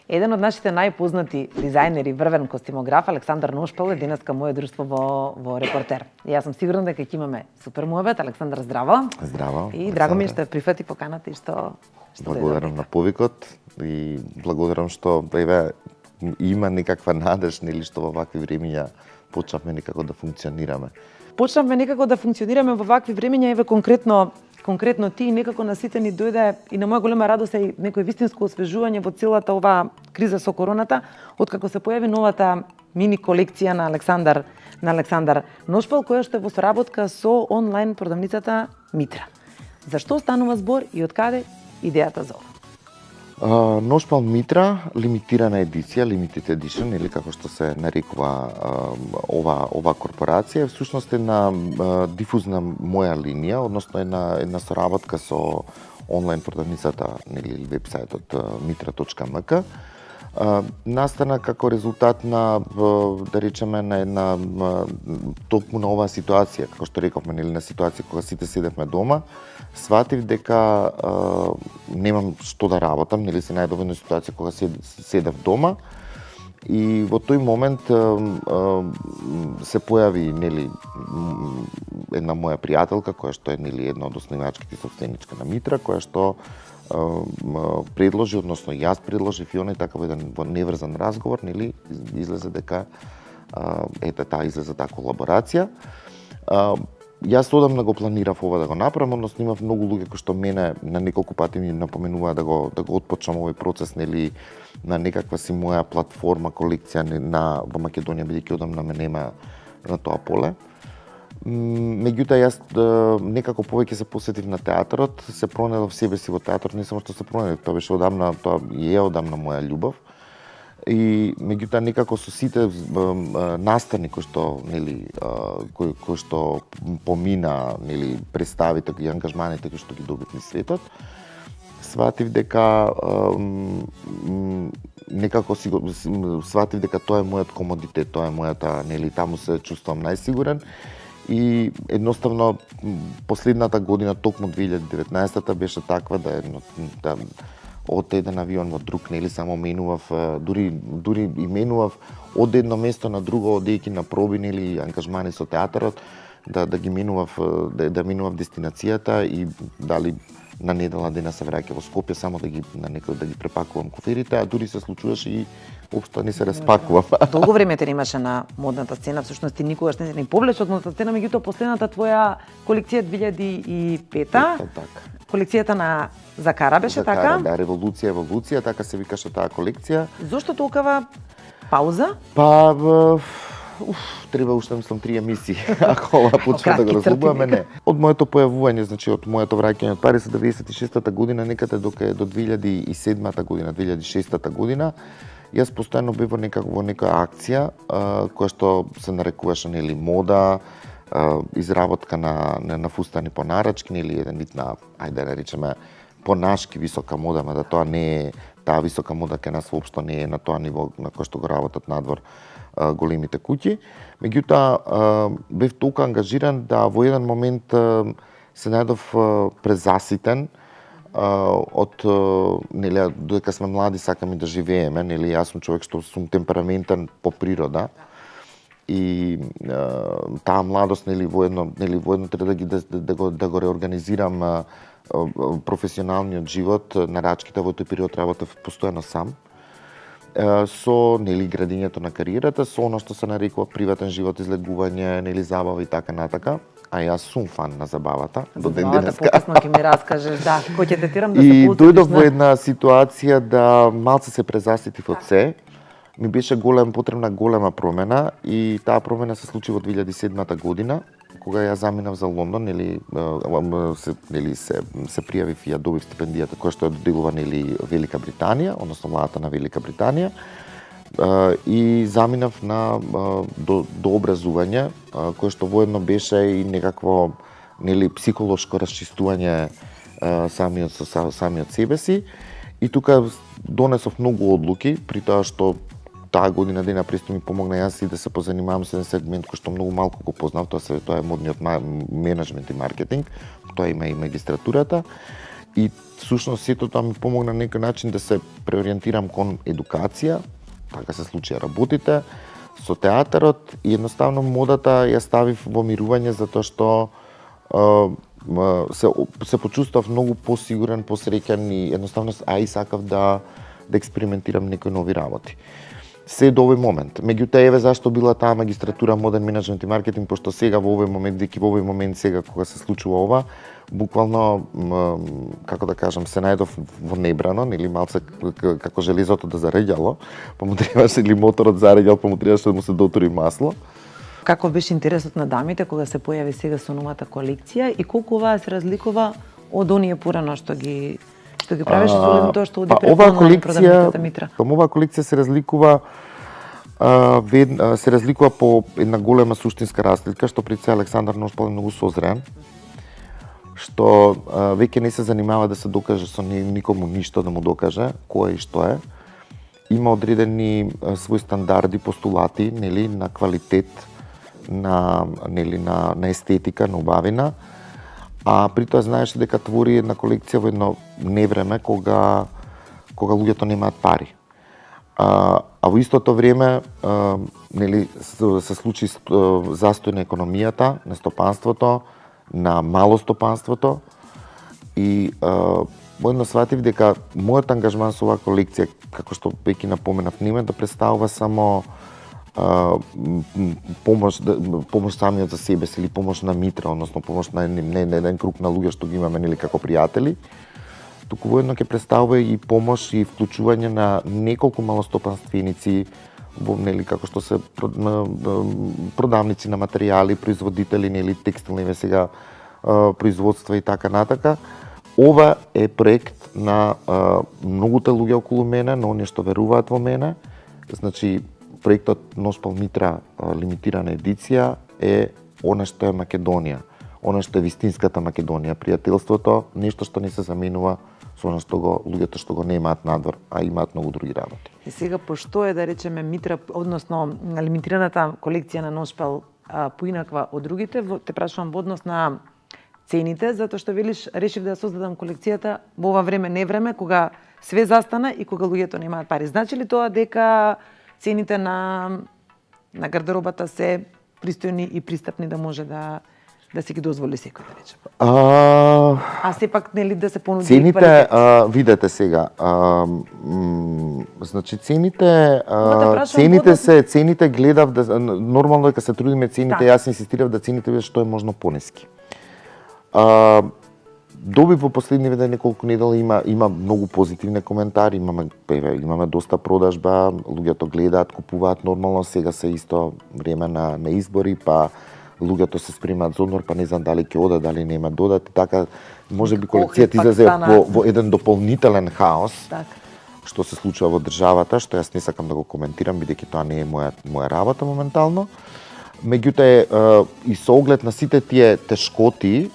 Еден од нашите најпознати дизајнери, врвен костимограф Александар Ношпал е денеска моје друштво во Репортер. И јас сум сигурна дека ќе имаме супер муабет. Александар, здраво. Здраво. И драго ми е што прифати поканата и што благодарам на повикот и благодарам што има некаква надеж или што во вакви времиња почнавме некако да функционираме. Почнавме некако да функционираме во вакви времиња, еве конкретно ти некако на сите ни дојде и на моја голема радост е некој вистинско освежување во целата оваа криза со короната, откако се појави новата мини колекција на Александар Ношпал, која што е во соработка со онлайн продавницата Митра. Зашто станува збор и од каде идејата за ова? Ношпал Митра, лимитирана едиција, limited edition, или како што се нарекува ова корпорација, всушност една дифузна моја линија, односно една соработка со онлайн продавницата или вебсајтот mitra.mk. Настана како резултат на, да речеме, на една токму на оваа ситуација, како што рековме, на ситуација кога сите седевме дома, сватив дека немам што да работам, се најдов една ситуација кога седев дома и во тој момент се појави една моја пријателка која што е една од основачките собственичка на Митра, која што предложи, односно јас предложив и оној така во еден неврзан разговор, излезе дека излезе таа колаборација. Јас одамна го планирав ова да го направам, односно имав многу луѓе кои што мене на неколку пати ми напоменуваа да го отпочнам овој процес, на некаква си моја платформа, колекција во Македонија, бидејќи одамна ме нема на тоа поле. Меѓутоа јас некако повеќе се посветив на театарот, се пронајдов себе си во театарот, не само што се пронајдов, тоа беше одамна, тоа е одамна моја љубов. И меѓутоа некако со сите настани кои што помина, представите и ангажманите кои што ги добив низ светот, сватив дека сватив дека тоа е мојот комодитет, тоа е мојата, таму се чувствувам најсигурен. И едноставно последната година, токму 2019-та, беше таква да од еден авион во друг, само менував, дури и менував од едно место на друго, одејќи на проби или ангажмани со театарот, да минував дестинацијата и дали на недела дена се враќа во Скопје само да ги препакувам куферите, а дури се случуваше и општо не се распакував. Долго време те имаше на модната сцена, всушност ти никогаш не се ни повлече од модната сцена, меѓутоа последната твоја колекција 2005-та, колекцијата на Закара беше така? Да, Револуција, така се викаше таа колекција. Зошто толкова пауза? Треба уште мислам 3 емисии, ако ова почне да го разлубуваме, не. Од моето појавување, од моето враќање од Париз 96-та година, некаде до 2007-та година, 2006-та година, јас постојано бев во некоја акција која што се нарекуваше мода, изработка на фустани по нарачки или еден вид на, ајде да речеме, понашки висока мода, да тоа не е таа висока мода кај нас воопшто не е на тоа ниво на кој што го работат надвор големите куќи. Меѓутоа бев толку ангажиран да во еден момент се најдов презаситен од додека сме млади сакаме да живееме, јас сум човек што сум темпераментен по природа и таа младост во едно треба да го реорганизирам професионалниот живот, нарачките во тој период работев постојано сам. Со градењето на кариерата, со оно што се нарекува приватен живот, излегување, забава и така натака. А јас сум фан на забавата до ден денеска. Покасно ќе ми раскажеш, да, кој ќе те терам да се посетиш. И дојдов во една ситуација да малце се презаситив од се. Ми беше потребна голема промена и таа промена се случи во 2007 година, кога ја заминав за Лондон, се пријавив и ја добив стипендијата која што ја доделува Велика Британија, односно владата на Велика Британија, и заминав до образување, кое што воедно беше и некакво психолошко расчистување самиот себе си. И тука донесов многу одлуки, при тоа што таа година дена престо ми помогна јас и да се позанимавам со еден сегмент кој што многу малку го познав, тоа е модниот менеджмент и маркетинг, тоа има и магистратурата. и всушност сето тоа ми помогна на некој начин да се преориентирам кон едукација, така се случи работите со театарот и едноставно модата ја ставив во мирување затоа што се почувствав многу посигурен, посреќен и едноставно и сакав да експериментирам некои нови работи. Се до овој момент. Меѓутоа еве зашто била таа магистратура модерн менеджмент и маркетинг, пошто сега во овој момент, деки во овој момент сега кога се случува ова, буквално како да кажам, се најдов во небрано, нели малце како железото да зареѓало, па му требаше или моторот зареѓал, па му требаше да му се дотури масло. Како беше интересот на дамите кога се појави сега со новата колекција и колку оваа се разликува од оние порано што ги правеше со тоа што оди преку онлайн продавницата Митра? Оваа колекција се разликува по една голема суштинска разлика, што пред се Александар Ношпал е многу созрен, што веќе не се занимава да се докаже со никому ништо да му докаже кој и што е. Има одредени своји стандарди, постулати, нели, на квалитет, на естетика, на убавина, а при тоа знаеше дека твори една колекција во едно невреме кога луѓето немаат пари. А во истото време нели се случи застој на економијата, на стопанството, на мало стопанството и воедно сватив дека мојот ангажман со оваа колекција, како што веќе напоменав, нема да представува само помош самиот за себе си или помош на Митра, односно помош на еден круг на луѓе што ги имаме нели како пријатели, туку воедно ќе представува и помош и вклучување на неколку малостопанственици во нели како што се продавници на материјали, производители нели текстилни сега производства и така натака. Ова е проект на многуте луѓе околу мене, на оние што веруваат во мене. Значи проектот Ношпал Митра лимитирана едиција е она што е Македонија, она што е вистинската Македонија, пријателството, нешто што не се заменува со она што луѓето што го немаат надвор, а имаат многу други работи. И сега пошто е да речеме Митра, односно лимитираната колекција на Ношпал поинаква од другите, те прашувам во однос на цените, затоа што велиш решив да создадам колекцијата во ова време невреме кога све застана и кога луѓето немаат пари. Значи ли тоа дека цените на гардеробата се пристојни и пристапни да може да си ги дозволи секој, да речеме? А сепак нели да се понуди цените, видете сега, значи цените гледав да нормално дека се трудиме цените, јас инсистирав да цените бидат што е можно пониски. Доби во последниве неколку недели има многу позитивни коментари, имаме доста продажба, луѓето гледаат, купуваат нормално, сега се исто време на избори, па луѓето се спремаат за одмор, па не знам дали ќе одат, дали нема да одат, така можеби колекцијата излезе во еден дополнителен хаос, што се случува во државата, што јас не сакам да го коментирам, бидејќи тоа не е моја работа моментално. Меѓутоа, и со оглед на сите тие тешкоти,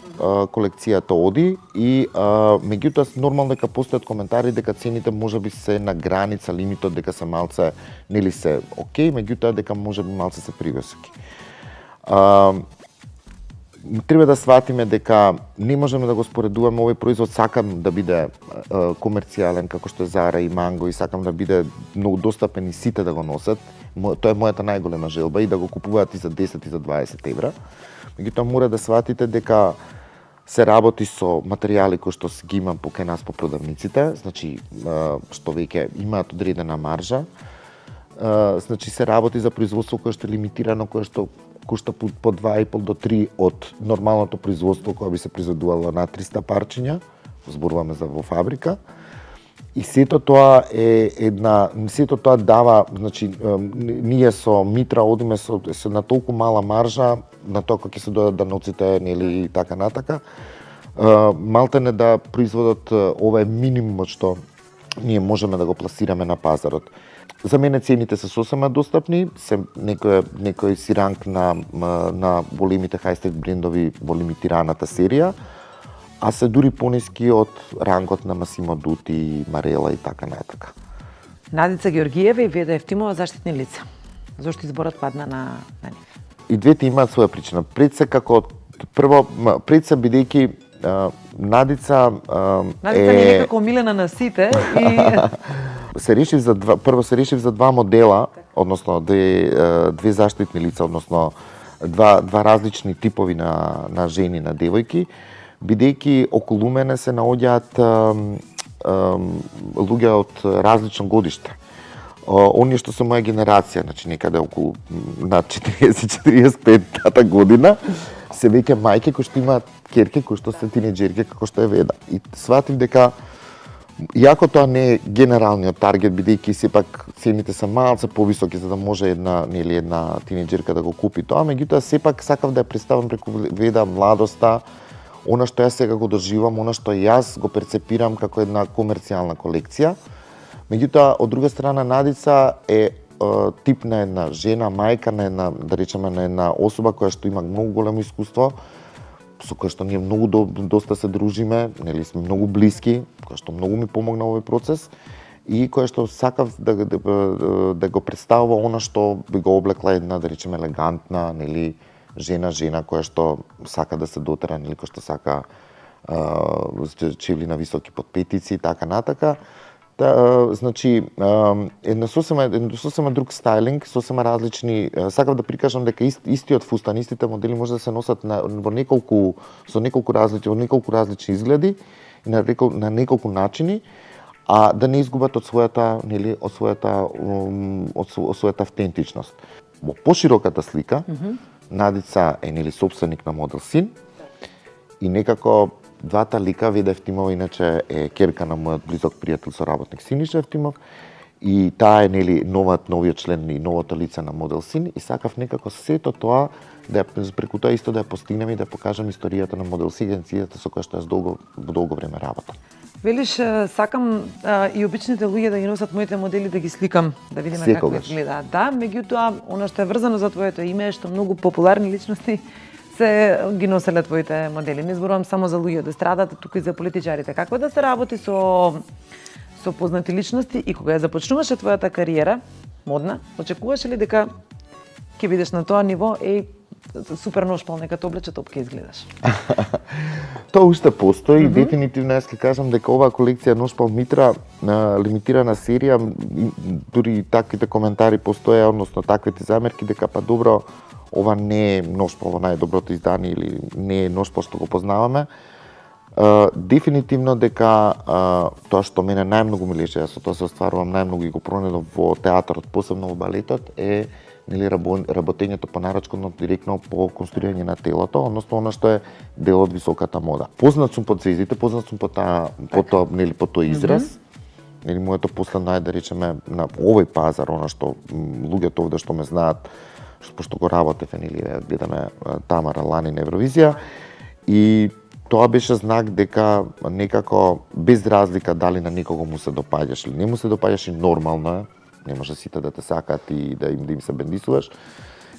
колекцијата оди и меѓутоа нормално дека постојат коментари дека цените можеби се на граница, лимитот дека се малце нели се окей, меѓутоа дека можеби малце се привисоки. Треба да сватиме дека не можеме да го споредуваме овој производ, сакам да биде комерцијален како што е Зара и Манго и сакам да биде многу достапен и сите да го носат. Тоа е мојата најголема желба и да го купуваат и за 10 и за 20 евра. Меѓутоа мора да сватите дека се работи со материјали кои што ги имам покрај нас по продавниците, значи што веќе имаат одредена маржа. Значи се работи за производство кое што е лимитирано, кое што кошта по 2,5 до 3 од нормалното производство кое би се произведувало на 300 парчиња, зборуваме за во фабрика. И сето тоа сето тоа дава, значи ние со Митра одиме со на толку мала маржа на тоа кога ќе се дојдат даноците нели и така натака. Малтене да производот ова е минимумот што ние можеме да го пласираме на пазарот. За мене цените се сосема достапни, се некој си ранг на големите хай-стрит брендови во лимитираната серија, а се дури пониски од рангот на Масимо Дути, Марела и така натака. Надица Георгиева и Веда Евтимова заштитни лица. Зошто изборот падна на нив? И двете имаат своја причина. Пред се бидејќи Надица Надица ми е некако милена на сите и прво се решив за два модела, односно две заштитни лица, односно два различни типови на жени, на девојки, бидејќи околу мене се наоѓаат луѓе од различно годиште. Оние што се моја генерација, значи некаде околу над 40-45 година, се веќе мајки кои што имаат ќерки кои што се тинеџерки како што е Веда. И сватив дека иако тоа не е генералниот таргет, бидејќи сепак цените се малце повисоки за да може една тинеџерка да го купи тоа, меѓутоа сепак сакав да ја представам преку Веда младоста, она што јас сега го доживам, она што јас го перцепирам како една комерцијална колекција. Меѓутоа, од друга страна, Надица е тип на една жена, мајка на една, да речеме, на една особа која што има многу големо искуство, со која што ние многу доста се дружиме, нели сме многу блиски, која што многу ми помогна овој процес и која што сакав да го представува она што би го облекла една, да речеме, елегантна, нели жена која што сака да се дотера, нели која што сака чевли на високи подпетици и така натака. Значи, едно сосема друг стайлинг, сосема различни, сакав да прикажам дека истиот фустан, истите модели може да се носат во неколку различни изгледи и на неколку начини, а да не изгубат од својата автентичност. Во пошироката слика, Надица е нели сопственик на Модел Син и некако двата лика, Веда Евтимова иначе е ќерка на мојот близок пријател соработник Синиша Евтимов и таа е нели новиот член и новото лице на Модел Син и сакав некако сето тоа да преку тоа исто да ја постигнеме и да покажам историјата на Модел Син, агенцијата со која што јас долго време работам. Велиш, сакам и обичните луѓе да ги носат моите модели да ги сликам, да видиме како изгледаат. Да, меѓутоа, она што е врзано за твоето име е што многу популарни личности се ги носеле твоите модели. Не зборувам само за луѓе од естрадата, туку и за политичарите. Како да се работи со познати личности и кога ја започнуваше твојата кариера модна, очекуваше ли дека ќе бидеш на тоа ниво супер ношпал, нека те облече, топка изгледаш? Тоа уште постои и дефинитивно јас ќе кажам дека оваа колекција Ношпал Митра лимитирана серија, дури таквите коментари постоја, односно таквите замерки дека па добро, ова не е Ношпал во најдоброто издание или не е Ношпал што го познаваме. Дефинитивно дека тоа што мене најмногу ми лежи, јас со тоа се остварувам најмногу и го пронедов во театарот, посебно во балетот, е нели работењето по нарачно директно по конструирање на телото, односно она што е дел од високата мода. Познат сум по звездите, познат сум по тој израз. Нели моето последно, да речеме, на овој пазар, она што луѓето овде што ме знаат, пошто го работев, нели гледаме Тамара лани на Евровизија и тоа беше знак дека некако без разлика дали на некого му се допаѓаш или не му се допаѓаш, и нормално е, не може сите да те сакаат и да им се бендисуваш.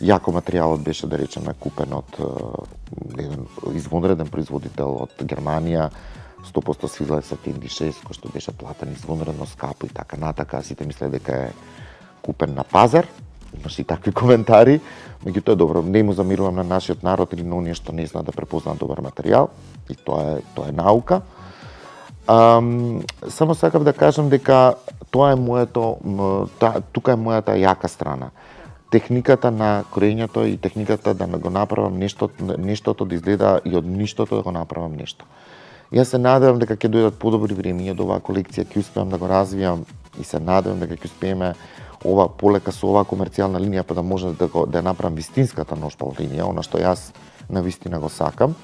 Јако материјалот беше, да речеме, купен од еден извонреден производител од Германија, 100% свила со Тенди 6, кој што беше платен извонредно скапо и така натака, сите мислеа дека е купен на пазар. Имаше и такви коментари, меѓутоа е добро, не му замирувам на нашиот народ или на оние што не знаат да препознаат добар материјал, и тоа е наука. Само сакав да кажам дека тоа е тука е мојата јака страна. Техниката на кроењето и техниката да го направам нештото да изгледа и од ништото да го направам нешто. Јас се надевам дека ќе дојдат подобри времиња од оваа колекција, ќе успеам да го развијам и се надевам дека ќе успееме ова полека со оваа комерцијална линија па да може да ја направам вистинската Ношпал линија, она што јас на вистина го сакам.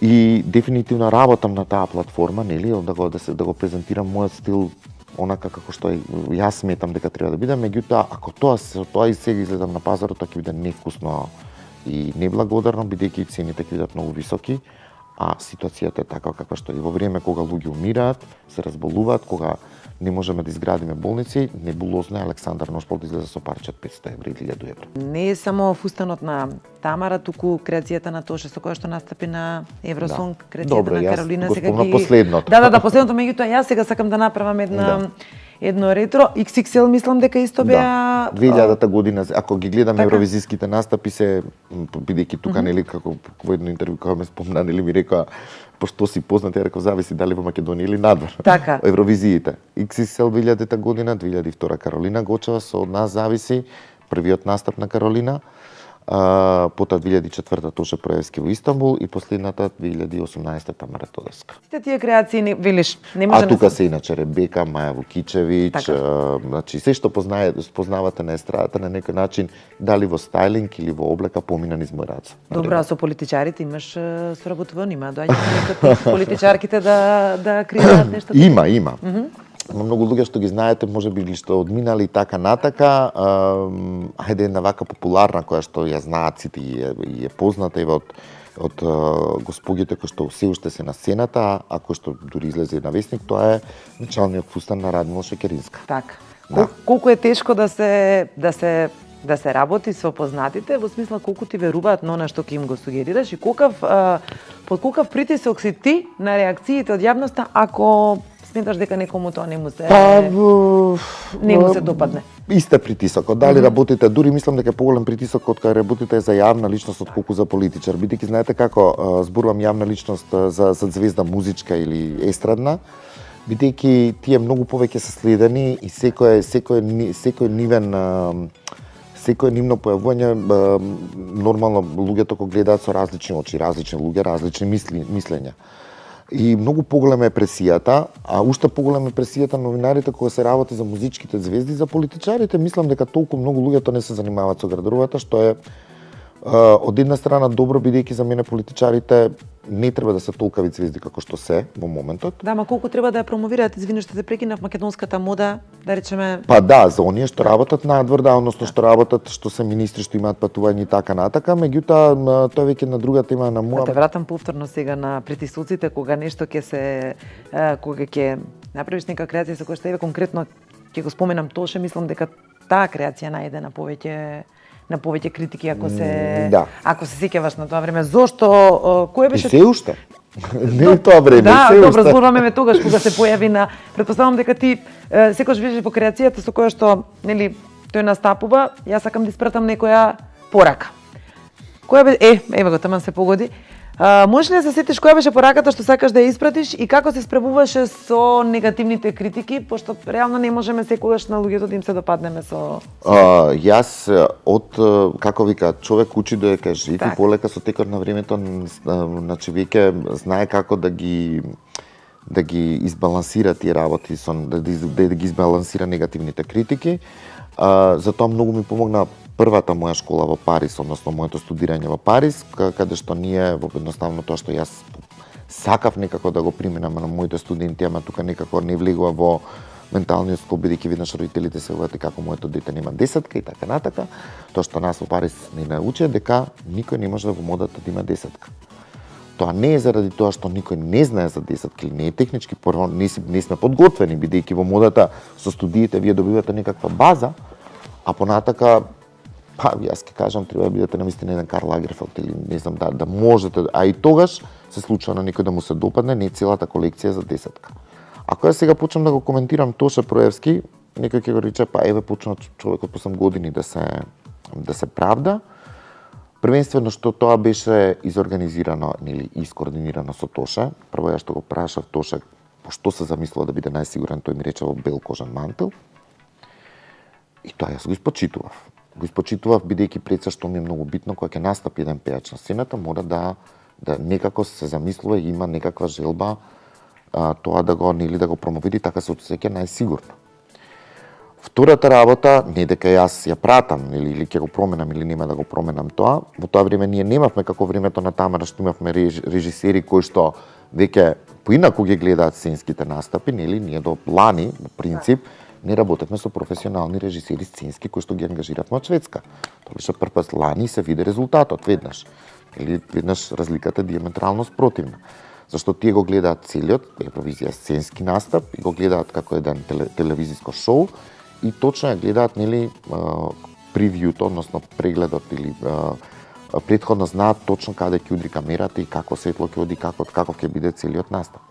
И дефинитивно работам на таа платформа, нели, да го презентирам мојот стил онака како што јас сметам дека треба да биде, меѓутоа ако тоа и сега изгледам на пазарот, тоа ќе биде невкусно и неблагодарно, бидејќи цените ќе бидат многу високи, а ситуацијата е таква каква што е. Во време кога луѓе умираат, се разболуваат, кога не можеме да изградиме болници, небулозно е Александар Ношпал да излезе со парче од 500 евро или 1000 евро. Не е само фустанот на Тамара, туку креацијата на Тоше со која што настапи на Евросонг, креацијата на Каролина. Добро, јас го спомнав последното. Да, последното, меѓутоа јас сега сакам да направам едно ретро, XXL мислам дека исто беа... 2000-та година, ако ги гледаме Така. евровизиските настапи се, бидејќи тука, нели, како во едно интервју кога ме спомна, нели, ми рекоа, пошто си познат, ја реков, зависи дали во Македонија или надвор. Така. Евровизиите. XXL 2000-та година, 2002 Каролина Гочева, со од нас зависи, првиот настап на Каролина, потоа 2004 Тоше Проевски во Истанбул и последната 2018 Тамара Тодорска. Тие креации не велиш, не може А тука се иначе Ребека, Маја Вукичевиќ, Така. значи се што познавате на естрадата на некој начин, дали во стајлинг или во облека помина низ мој рац. Добро, а со политичарите имаш соработувано, има доаѓаат политичарките да креираат нешто. Има. Има многу луѓе што ги знаете, можеби или што одминали така натака, ајде една вака популарна која што ја знаат сите и е позната и од госпогите кои што се уште се на сцената, а кој што дури излезе на весник, тоа е началниот фустан на Радмила Шекеринска. Така. Да. Колку е тешко да се работи со познатите, во смисла колку ти веруваат на она што ќе им го сугерираш и под колкав притисок си ти на реакциите од јавноста ако сметаш дека некому тоа не му се допадне. Исте притисокот. Дали работите, дури мислам дека е поголем притисокот кога работите за јавна личност отколку за политичар. Бидејќи знаете како зборувам јавна личност за звезда музичка или естрадна, бидејќи тие многу повеќе се следени и секој нивно појавување нормално луѓето кога гледаат со различни очи, различни луѓе, различни мислења. И многу поголема е пресијата, а уште поголема е пресијата новинарите кога се работи за музичките звезди, за политичарите мислам дека толку многу луѓето не се занимаваат со градоровата, што е од една страна добро, бидејќи за мене политичарите не треба да се толкави звезди како што се во моментот. Да, ма колку треба да ја промовираат, извини што те прекинав, македонската мода, да речеме... Па да, за оние што работат надвор, да, односно што работат, што се министри, што имаат патување и така натака, меѓутоа тоа веќе на друга тема на моја... Да те вратам повторно сега на притисоците, кога нешто кога ќе направиш нека креација со која што еве конкретно ќе го споменам Тоше, мислам дека таа креација најде на повеќе критики ако се сеќаваш на тоа време. Зошто кој беше? И се уште. Не тоа време, да, се уште. добро, зборуваме ме тогаш кога се појави на претпоставувам дека ти секогаш беше во креацијата со која што нели тој настапува, јас сакам да испратам некоја порака. Која беше еве го таман се погоди. Можеш ли да се сетиш која беше пораката што сакаш да ја испратиш и како се справуваше со негативните критики, пошто реално не можеме секогаш на луѓето да им се допаднеме со... Јас како вика, човек учи додека жив и полека со текот на времето, значи веќе знае како да ги избалансира тие работи, да ги избалансира негативните критики. Затоа многу ми помогна првата моја школа во Париз, односно моето студирање во Париз, каде што ние едноставно тоа што јас сакав некако да го применам на моите студенти, ама тука некако не влегува во менталниот склоп, бидејќи веднаш родителите се увати како моето дете нема десетка и така натака. Тоа што нас во Париз не научи дека никој не може во модата да има десетка. Тоа не е заради тоа што никој не знае за десетка или не е технички, не сме подготвени, бидејќи во модата со студиите вие добивате некаква база, а понатака јас ќе кажам, треба да бидете навистина еден Карл Лагерфелд или не знам да можете, а и тогаш се случува на некој да му се допадне, не целата колекција за десетка. Ако ја сега почнам да го коментирам Тоше Проевски, некој ќе го рече, па еве почна човекот по 8 години да се правда. Првенствено што тоа беше изорганизирано или искоординирано со Тоше. Прво ја што го прашав Тоше, што се замислува да биде најсигурен, тој ми рече во бел кожен мантел. И тоа јас го испочитував. Го испочитував бидејќи пред се што ми е многу битно кога ќе настапи еден пејач на сцената, мора да некако се замислува и има некаква желба тоа да го промовири, така се осеќа најсигурно. Втората работа, не дека јас ја пратам или ќе го променам или нема да го променам тоа, во тоа време ние немавме како времето на Тамара што имавме режисери кои што веќе поинаку ги гледаат сценските настапи, нели ние до лани, во принцип, не работевме со професионални режисери сценски кои што ги ангажиравме од Шведска. Тоа беше прв лани се види резултатот веднаш. Или веднаш разликата е диаметрално спротивна. Зашто тие го гледаат целиот Евровизија сценски настап и го гледаат како еден телевизиско шоу и точно ја гледаат нели превјуто, односно прегледот или предходно знаат точно каде ќе удри камерата и како светло ќе оди, каков ќе биде целиот настап.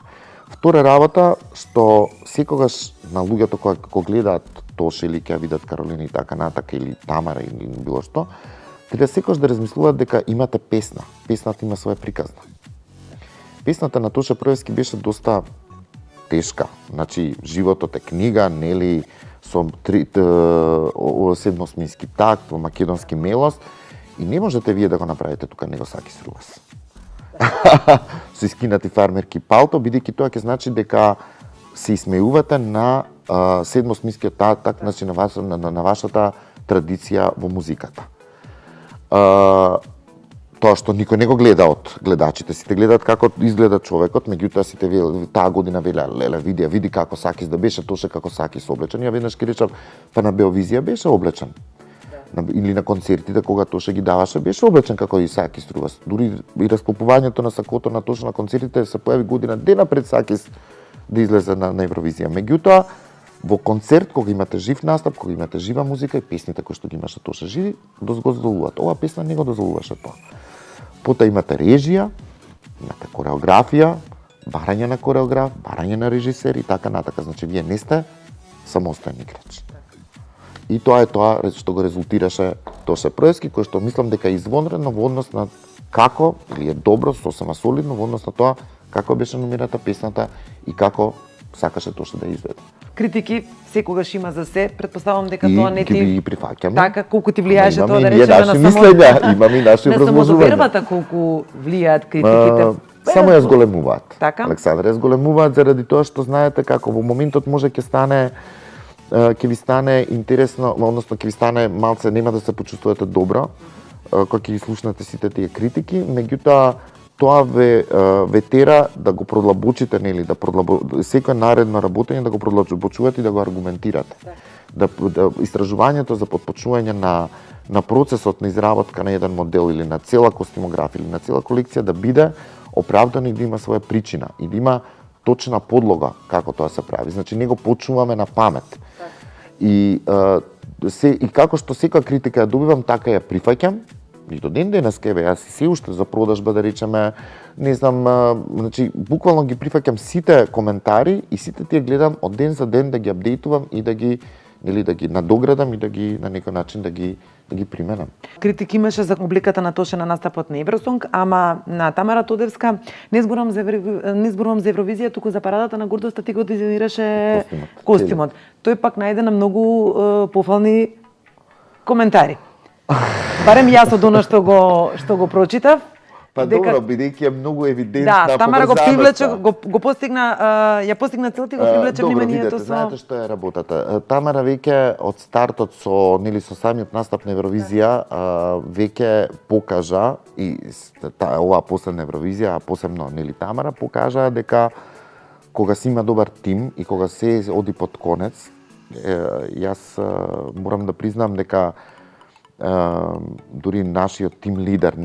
Втора работа, што секогаш на луѓето кои гледаат Тоше или ќе видат Каролина и така натака, или Тамара или било што, треба секогаш да размислуваат дека имате песна. Песната има своја приказна. Песната на Тоше Проевски беше доста тешка. Значи, животот е книга, нели, со седмосмински такт, македонски мелост, и не можете вие да го направите тука него Сакис Рувас. Со искинати фармерки палто, бидејќи тоа ќе значи дека се исмеувате на седмосминскиот такт, значи на вашата традиција во музиката. Тоа што никој не го гледа од гледачите, сите гледаат како изгледа човекот, меѓутоа сите таа година велеа, леле, види како Сакис да беше Тоше како Сакис облечен. Ја веднаш ќе речам, па на Беовизија беше облечен. Или на концертите кога Тоше ги даваше беше облечен како и Сакис Рувас. Дури и расклопувањето на сакото на Тоше на концертите се појави година дена пред Сакис да излезе на Евровизија. Меѓутоа, во концерт, кога имате жив настап, кога имате жива музика и песните кои што ги имаше Тоше живи, го дозволуваат. Оваа песна не го дозволуваше тоа. Пота имате режија, имате кореографија, барање на кореограф, барање на режисер и така натака. Значи, вие не сте самостоен играч. И тоа е тоа што го резултираше Тоше Проевски, кој што мислам дека е извонредно во однос на како, или е добро, сосема солидно во однос на тоа како беше номерата песната и како сакаше Тоше да изведе. Критики секогаш има за се, претпоставам дека тоа не ти ги прифаќаме. Така, колку ти влијаеше тоа да речеме на имаме и наши на самодовербата колку влијаат критиките. Само ја зголемуваат. Така? Александра, ја зголемуваат заради тоа што знаете како во моментот може ќе ви стане интересно, односно ќе ви стане малце, нема да се почувствувате добро кога ќе ги слушнете сите тие критики, меѓутоа тоа ве тера да го продлабочите, нели, секој наредно работење да го продлабочувате и да го аргументирате. Да истражувањето за потпочнување на процесот на изработка на еден модел или на цела костимографија или на цела колекција да биде оправдано и да има своја причина и да има точна подлога како тоа се прави. Значи не го почнуваме на памет. И како што секоја критика ја добивам, така ја прифаќам. И до ден денес кеве, јас и се уште за продажба да речеме, не знам, значи буквално ги прифаќам сите коментари и сите тие гледам од ден за ден да ги апдейтувам и да ги надоградам и да ги на некој начин да ги применам. Критики имаше за обликата на Тоше на настапот на Евросонг, ама на Тамара Тодевска не зборувам за Евровизија, туку за парадата на гордоста ти го дизајнираше костимот. Тој пак најде на многу пофални коментари. Барем јас од она што го прочитав. Па добро, бидејќи е многу евидентна поврзаноста. Да, Тамара го привлече, го постигна, ја постигна целта и го привлече вниманието со... Знаете што е работата. Тамара веќе од стартот со самиот настап на Евровизија веќе покажа и оваа последна Евровизија, а посебно Тамара покажа дека кога си има добар тим и кога се оди под конец, јас морам да признам дека дури нашиот тим лидер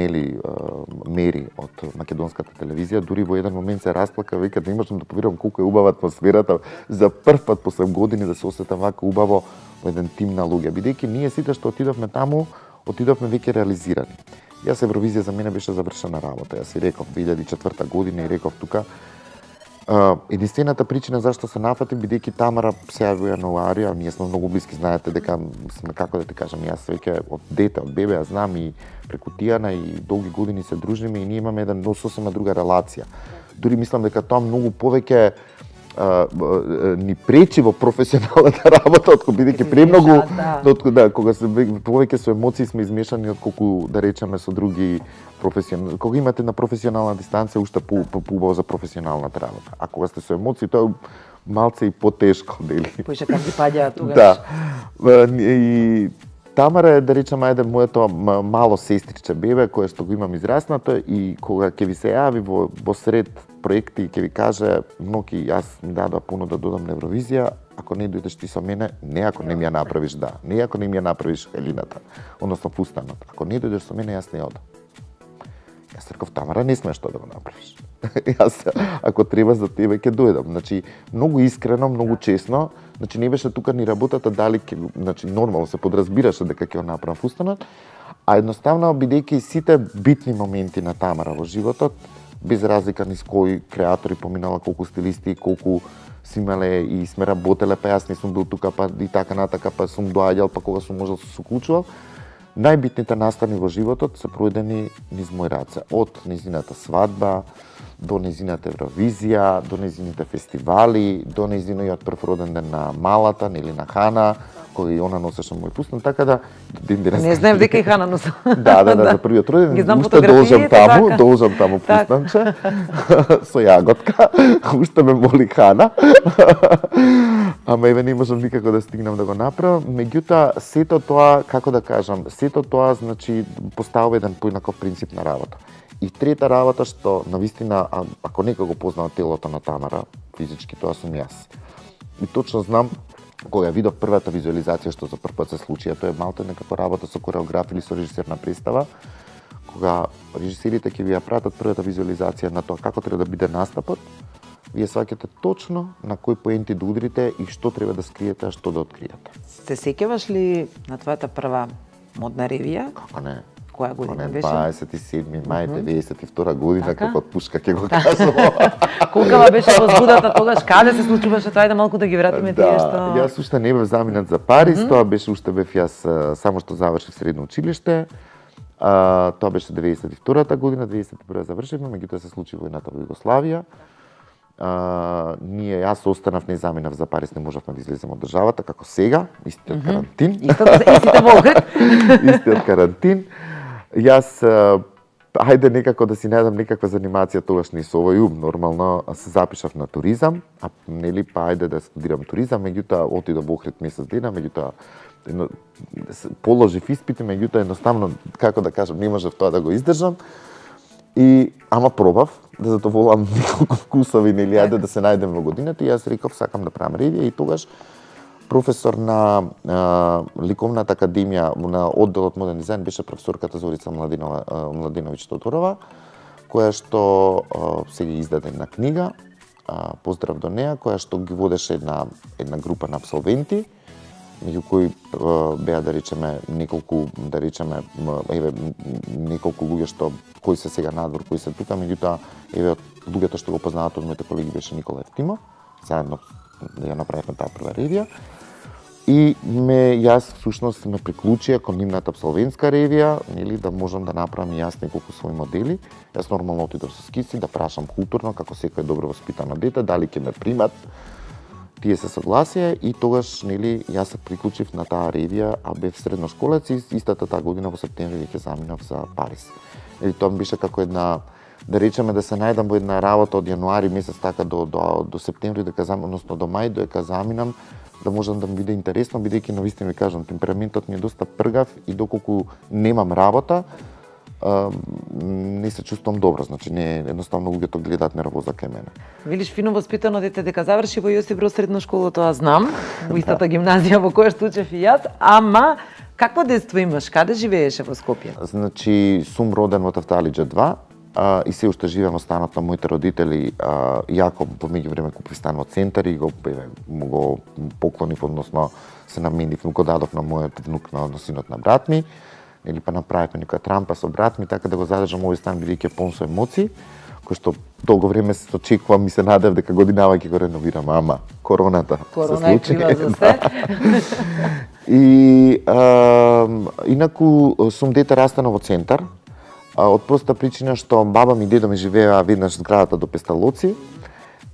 Мери од македонската телевизија, дури во еден момент се расплака, вика да можам да поверувам колку е убава атмосферата за прв пат после години да се осетам вака убаво во еден тим на луѓе, бидејќи ние сите што отидовме таму, отидовме веќе реализирани. Јас Евровизија за мене беше завршена работа. Јас си реков 2004 година и реков тука единствената причина зашто се нафатив, бидејќи Тамара се јави во јануари, а ние сме многу блиски, знаете дека сме, како да ти кажам, јас веќе од дете, од бебе, ја знам и преку Тијана и долги години се дружиме и ние имаме една сосема друга релација. Дури мислам дека тоа многу повеќе ни пречи во професионалната работа, бидејќи премногу, кога се повеќе со емоции сме измешани отколку да речеме со други професионални. Кога имате на професионална дистанција уште поубаво за професионалната работа. А кога сте со емоции, тоа е малце и потешко, дели. Поише как ги паѓаат тогаш. Да. И Тамара е, да речеме, моето мало сестриче бебе, кое што го имам израснато и кога ќе ви се јави во сред проекти и ќе ви каже, Ноки, јас ми дадоа пуно да додам на Евровизија, ако не дојдеш ти со мене, не ако не ми ја направиш, не ако не ми ја направиш халината, односно фустанот. Ако не дојдеш со мене, јас не одам. Јас реков, Тамара, не смееш тоа да го направиш. Јас, ако треба за тебе, ќе дојдам. Значи, многу искрено, многу честно. Значи, не беше тука ни работата дали значи, нормално се подразбираше дека ќе го направам фустанот, а едноставно, бидејќи сите битни моменти на Тамара во животот без разлика низ кои креатори поминала, колку стилисти, колку си имале и сме работеле, па јас не сум бил тука, па и така натака, па сум доаѓал, па кога сум можел се уклучувал. Најбитните настани во животот се проведени низ мој раце. Од незината свадба, до незината Евровизија, до незините фестивали, до незиниот прв роден ден на малата, нели на Хана, кој она носеше мој пустан, така да ден денес. Не знаем дека и Хана носи. Да, за првиот роден ден уште должам таму пустанче со јаготка, уште ме моли Хана. Ама еве не можам никако да стигнам да го направам. Меѓутоа, сето тоа, како да кажам, сето тоа значи поставува еден поинаков принцип на работа. И трета работа што навистина, ако некој го познава телото на Тамара, физички тоа сум јас. И точно знам кога видов првата визуализација што за прв пат се случи, тоа е малку некако работа со кореограф или со режисер на представа, кога режисерите ќе ви ја пратат првата визуализација на тоа како треба да биде настапот, вие сваќате точно на кои поенти да удрите и што треба да скриете, а што да откриете. Те сеќаваш ли на твојата прва модна ревија? Како не? Која година беше? 27 мај 92 година, како од пушка ќе го кажам. Колкава беше возбудата тогаш, каде се случуваше тоа, да малку да ги вратиме тие што... Да, јас уште не бев заминат за Париз, тоа беше уште бев јас само што завршив средно училиште. Тоа беше 92-та година, 91-та завршивме, меѓутоа се случи војната во Југославија. Јас останав, не заминав за Париз, не можевме да излеземе од државата, како сега, истиот карантин. Истите волкат. Истиот карантин. Јас, ајде некако да си најдам некаква занимација тогаш не со овој ум, нормално се запишав на туризам, а нели па ајде да студирам туризам, меѓутоа отидов во Охрид месец дена, меѓутоа положив испити, меѓутоа едноставно, како да кажам, не можев тоа да го издржам. Ама пробав да задоволам неколку вкусови, нели ајде да се најдем во годината и јас реков сакам да правам ревија и тогаш професор на Ликовната академија на одделот моден дизајн беше професорката Зорица Младиновиќ Тодорова, која што сега издаде една книга, поздрав до неа, која што ги водеше една група на абсолвенти, меѓу кои беа неколку луѓе што кои се сега надвор, кои се тука, меѓутоа еве луѓето што го познаваат од моите колеги беше Никола Евтимов, заедно да ја направивме таа прва ревија. И јас всушност ме приклучија кон нивната абсолвентска ревија, нели да можам да направам јас неколку своји модели. Јас нормално отидов со скици да прашам културно како секој добро воспитано дете дали ќе ме примат. Тие се согласија и тогаш нели јас се приклучив на таа ревија, а бев средношколец и истата таа година во септември ќе заминав за Париз. Нели тоа ми беше како една, да речеме да се најдам во една работа од јануари месец така до септември дека односно до мај дека заминам, да можам да ми биде интересно, бидејќи навистина ви кажам, темпераментот ми е доста пргав и доколку немам работа, не се чувствувам добро, значи не едноставно луѓето гледаат нервоза кај мене. Велиш фино воспитано дете дека заврши во Јосип Броз средна школа, тоа знам, во истата гимназија во која што учев и јас, ама какво детство имаш? Каде живееше во Скопје? Значи сум роден во Тафталиџа 2, и се уште живеам во станот на моите родители. Јако во меѓувреме купив стан во центар и го поклонив, односно се наменив, го дадов на мојот внук, на синот на брат ми, или па направивме некоја трампа со брат ми, така да го задржам овој стан бидејќи е полн со емоции, кој што долго време се очекувам и се надев дека годинава ќе го реновирам, ама короната се случи. Корона е крива за се. И инаку сум дете растено во центар, од проста причина што баба ми и дедо ми живееа веднаш зградата до Песталоци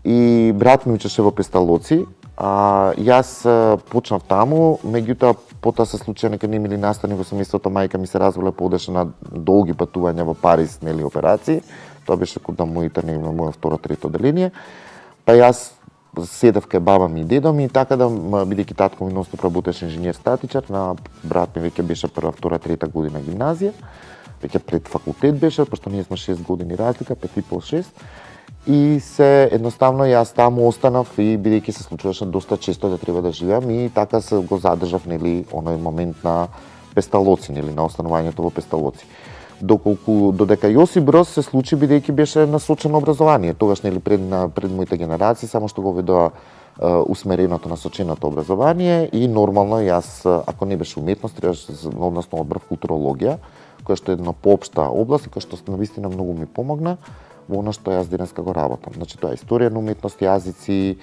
и брат ми учеше во Песталоци. Јас почнав таму, меѓутоа потоа се случи нека немили настани во семејството, мајка ми се разволе, поодеше на долги патувања во Париз, нели операции. Тоа беше кога моите на моја второ трето одделение. Па јас седев кај баба ми и дедо ми, така да бидејќи татко ми ностоп работеше инженер статичар, на брат ми веќе беше прва, втора, трета година гимназија. Веќе пред факултет беше, пошто ние сме 6 години разлика, 5,5-6. И се едноставно јас таму останав и бидејќи се случуваше доста често да треба да живеам и така се го задржав нели оној момент на Песталоци, нели на останувањето во Песталоци. Додека Јосип Броз се случи бидејќи беше насочено образование, тогаш нели пред моите генерации само што го ведоа усмереното насоченото образование и нормално јас ако не беше уметност требаше односно одбрав културологија, која што е една поопшта област и која што навистина многу ми помогна. во она што јас денеска го работам. Значи тоа е историја на уметност, јазици,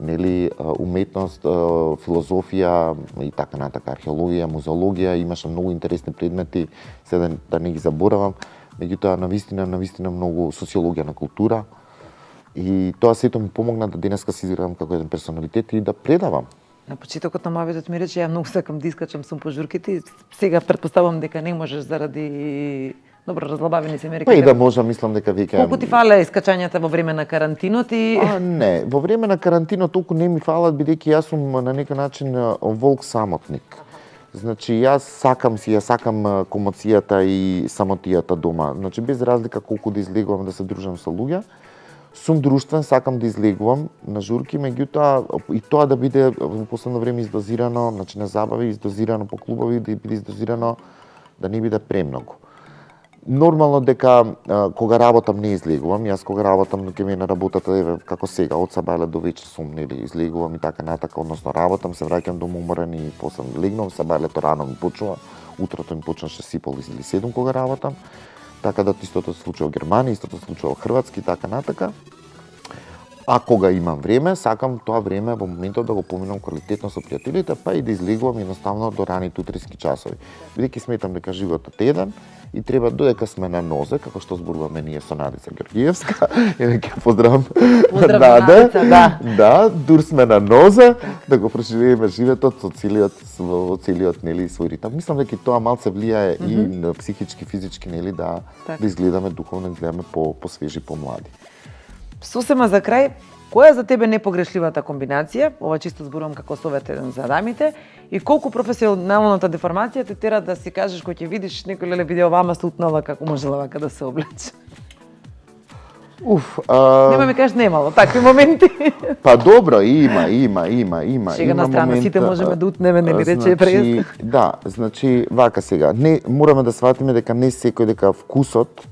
нели, уметност, филозофија и така натака, археологија, музеологија, имаше многу интересни предмети, сега да не ги заборавам, меѓутоа навистина многу социологија на култура. И тоа сето ми помогна да денеска се изградам како еден персоналитет и да предавам. На почетокот на мојот ми рече, ја многу сакам да искачам сум по журките, сега претпоставам дека не можеш заради добро разлабавени се мерки. Па и да можам, мислам дека веќе... Колку ти фале искачањата во време на карантинот и... Не, во време на карантинот толку не ми фалат, бидејќи јас сум на некој начин волк самотник. Значи, јас сакам комоцијата и самотијата дома. Значи, без разлика колку да излегувам да се дружам со луѓе, сум друштвен, сакам да излегувам на журки, меѓутоа и тоа да биде во последно време издозирано, значи на забави, издозирано по клубови, да биде издозирано да не биде премногу. Нормално дека кога работам не излегувам, јас кога работам ќе ми на работата еве како сега од сабајле до вечер сум нели излегувам и така натака, односно работам, се враќам дома уморен и после легнувам, сабајлето рано ми почнува, утрото ми почнаше сипол или 7 кога работам. Така да истото се случува во Германија, истото се случува во Хрватска и така натака. А кога имам време, сакам тоа време во моментот да го поминам квалитетно со пријателите, па и да излегувам едноставно до раните утрески часови. Бидејќи сметам дека животот е еден и треба додека сме на нозе, како што зборуваме ние со Надица Георгиевска, и ќе поздравам Наде. Да, дур сме на нозе, да го преживееме животот со целиот нели свој ритам. Мислам дека тоа малце влијае и на психички, физички нели да изгледаме духовно, да изгледаме по свежи, помлади. Сосема за крај, која е за тебе непогрешливата комбинација? Ова чисто зборувам како совет еден за дамите. И колку професионалната деформација те тера да си кажеш кој ќе видиш некој леле видео вама стутнала како можела вака да се облече? Нема ми кажеш немало такви моменти. Па добро, има. Шега на страна, сите можеме да утнеме, нели рече прес. Да, значи вака сега, не мораме да сватиме дека не секој дека вкусот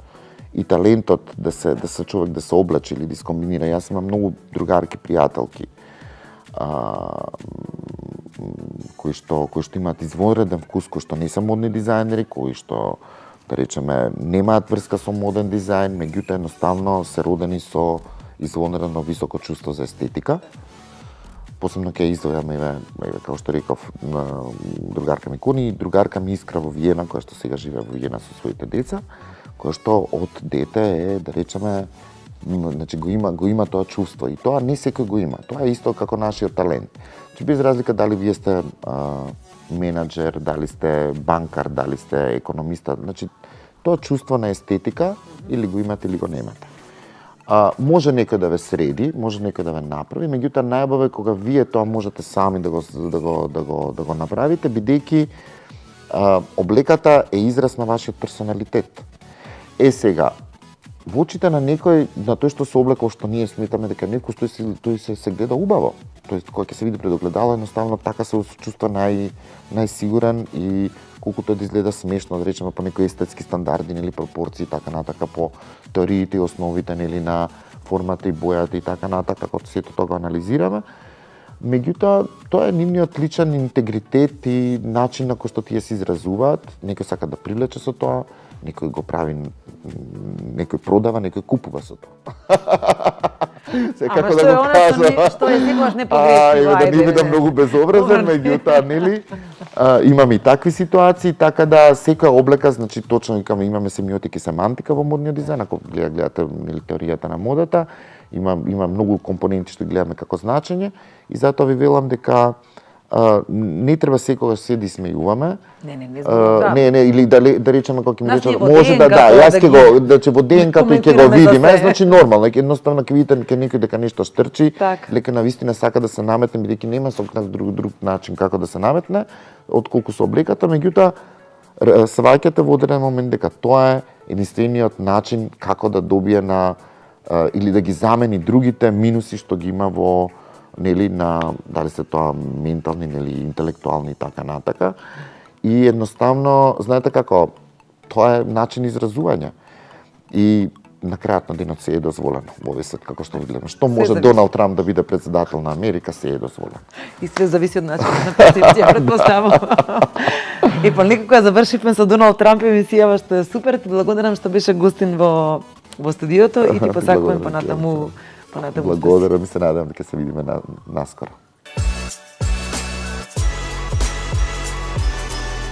и талентот да се човек да се облачи или да искомбинира. Јас имам многу другарки, пријателки кои што имаат извонреден вкус, кои што не се модни дизајнери, кои што да речеме немаат врска со моден дизајн, меѓутоа едноставно се родени со извонредно високо чувство за естетика. Посебно ќе издвојам еве како што реков другарка ми Кони, другарка ми Искра во Виена, која што сега живее во Виена со своите деца, кој што од дете е, да речеме, значи го има тоа чувство и тоа не секој го има. Тоа е исто како нашиот талент. Значи без разлика дали вие сте менаџер, дали сте банкар, дали сте економиста, значи тоа чувство на естетика или го имате или го немате. Може некој да ве среди, може некој да ве направи, меѓутоа најубаво е кога вие тоа можете сами да го направите, бидејќи облеката е израз на вашиот персоналитет. Сега, во очите на некој, на тој што се облекол, што ние сметаме дека некој тој се гледа убаво. Тоест, кога ќе се види пред огледало, едноставно така се чувства најсигурен и колкото да изгледа смешно, да речеме по некои естетски стандарди, нели пропорции, така натака, по теориите и основите, нели на формата и бојата и така натака, како сето тоа го анализираме. Меѓутоа, тоа е нивниот личен интегритет и начин на кој што тие се изразуваат. Некој сака да привлече со тоа, некој го прави, некој продава, некој купува со тоа. Како да го кажам, што е секогаш непогрешливо, да не бидам многу безобразен, меѓутоа, нели, имаме и такви ситуации, така да секоја облека, значи точно имаме семиотика и семантика во модниот дизајн, ако гледате нели теоријата на модата, има многу компоненти што гледаме како значење и затоа ви велам дека не треба секогаш се да смејуваме. Не, или да речеме како ќе ми речат, може јас ќе го, значи во ДНК-то ќе го видиме, значи нормално, едноставно ќе видите ке некој дека нешто штрчи, лека навистина сака да се наметне, бидејќи нема со друг начин како да се наметне, отколку со облеката, меѓутоа сваќате во одреден момент дека тоа е единствениот начин како да добие на или да ги замени другите минуси што ги има во нели на дали се тоа ментални нели интелектуални и така натака. И едноставно, знаете како, тоа е начин изразување. И на крајот на денот се е дозволено во овој свет, како што видиме. Што може Доналд Трамп да биде председател на Америка, се е дозволено. И све зависи од начинот на перцепција, претпоставам. И по некако ја завршивме со Доналд Трамп емисијава, што е супер. Ти благодарам што беше гостин во во студиото и ти посакувам Благодарам ти, понатаму успех. Благодарам и се надевам дека се видиме наскоро.